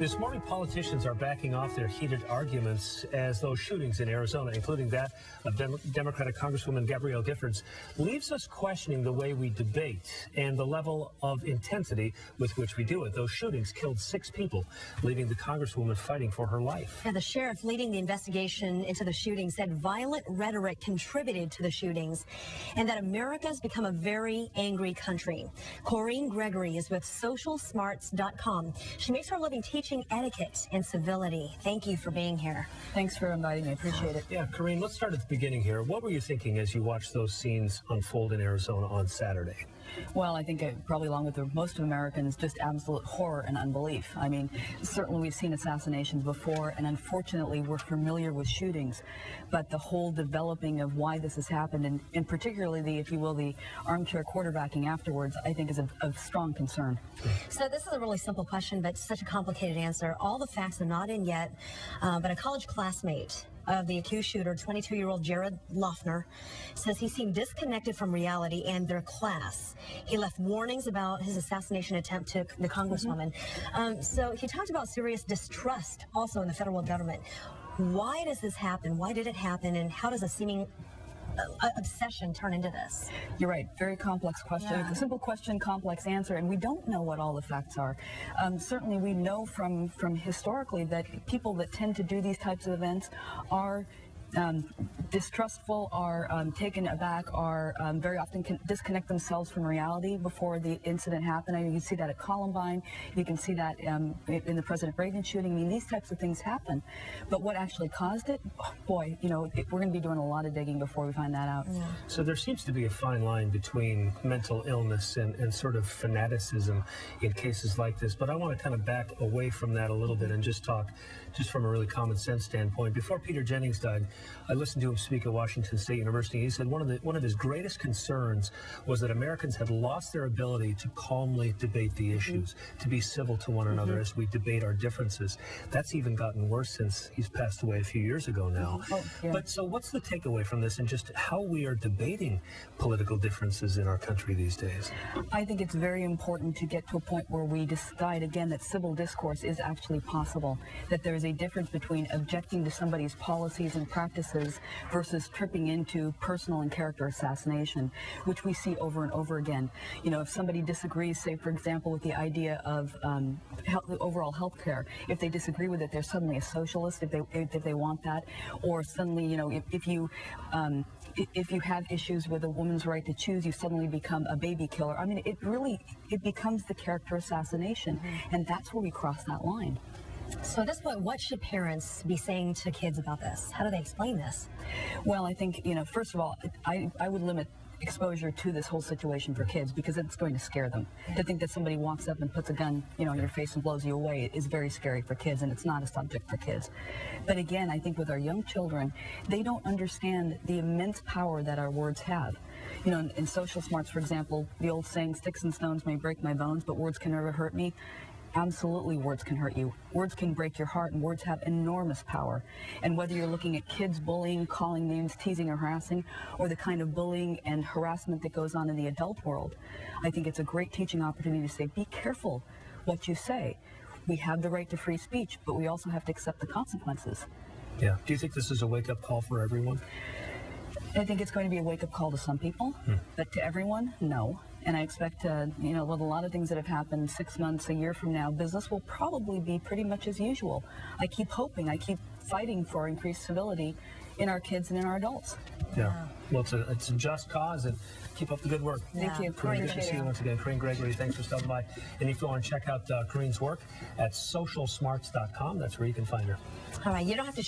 This morning, politicians are backing off their heated arguments as those shootings in Arizona, including that of Democratic Congresswoman Gabrielle Gifford, leaves us questioning the way we debate and the level of intensity with which we do it. Those shootings killed 6 people, leaving the Congresswoman fighting for her life. Yeah, the sheriff leading the investigation into the shooting said violent rhetoric contributed to the shootings and that America's become a very angry country. Corinne Gregory is with socialsmarts.com. She makes her living teaching etiquette and civility. Thank you for being here. Thanks for inviting me. I appreciate it. Yeah, Corinne, let's start at the beginning here. What were you thinking as you watched those scenes unfold in Arizona on Saturday? Well, I think probably along with most of Americans, just absolute horror and unbelief. I mean, certainly we've seen assassinations before, and unfortunately we're familiar with shootings. But the whole developing of why this has happened, and particularly the, if you will, the armchair quarterbacking afterwards, I think is of strong concern. So this is a really simple question, but such a complicated answer. All the facts are not in yet, but a college classmate of the accused shooter, 22-year-old Jared Loeffner, says he seemed disconnected from reality and their class. He left warnings about his assassination attempt to the Congresswoman. So he talked about serious distrust also in the federal government. Why does this happen? Why did it happen? And how does a seeming obsession turn into this? You're right. Very complex question. Yeah. A simple question, complex answer, and we don't know what all the facts are. Certainly we know from historically that people that tend to do these types of events are distrustful, are taken aback, are very often can disconnect themselves from reality before the incident happened. I mean, you can see that at Columbine. You can see that in the President Reagan shooting. I mean, these types of things happen. But what actually caused it? Oh, boy, you know, we're going to be doing a lot of digging before we find that out. Yeah. So there seems to be a fine line between mental illness and sort of fanaticism in cases like this. But I want to kind of back away from that a little bit and just talk just from a really common sense standpoint. Before Peter Jennings died, I listened to him speak at Washington State University. He said one of his greatest concerns was that Americans had lost their ability to calmly debate the issues, to be civil to one another as we debate our differences. That's even gotten worse since he's passed away a few years ago now. Yeah. But so what's the takeaway from this and just how we are debating political differences in our country these days? I think it's very important to get to a point where we decide again that civil discourse is actually possible, that there is a difference between objecting to somebody's policies and practices versus tripping into personal and character assassination, which we see over and over again. You know, if somebody disagrees, say, for example, with the idea of overall health care, if they disagree with it, they're suddenly a socialist if they want that, or suddenly, you know, if you have issues with a woman's right to choose, you suddenly become a baby killer. I mean, it becomes the character assassination, and that's where we cross that line. So at this point, what should parents be saying to kids about this? How do they explain this? Well, I think, you know, first of all, I would limit exposure to this whole situation for kids because it's going to scare them. To think that somebody walks up and puts a gun, you know, in your face and blows you away is very scary for kids, and it's not a subject for kids. But again, I think with our young children, they don't understand the immense power that our words have. You know, in social smarts, for example, the old saying, sticks and stones may break my bones, but words can never hurt me. Absolutely, words can hurt you. Words can break your heart, and words have enormous power. And whether you're looking at kids bullying, calling names, teasing, or harassing, or the kind of bullying and harassment that goes on in the adult world, I think it's a great teaching opportunity to say, be careful what you say. We have the right to free speech, but we also have to accept the consequences. Yeah. Do you think this is a wake-up call for everyone? I think it's going to be a wake-up call to some people, but to everyone, no. And I expect, you know, with a lot of things that have happened 6 months, a year from now, business will probably be pretty much as usual. I keep hoping, I keep fighting for increased civility in our kids and in our adults. Yeah. Well, it's a just cause, and keep up the good work. Thank you. Corinne, good to see you once again. Corinne Gregory, thanks for stopping by. And if you want to check out Corinne's work at socialsmarts.com, that's where you can find her. All right, you don't have to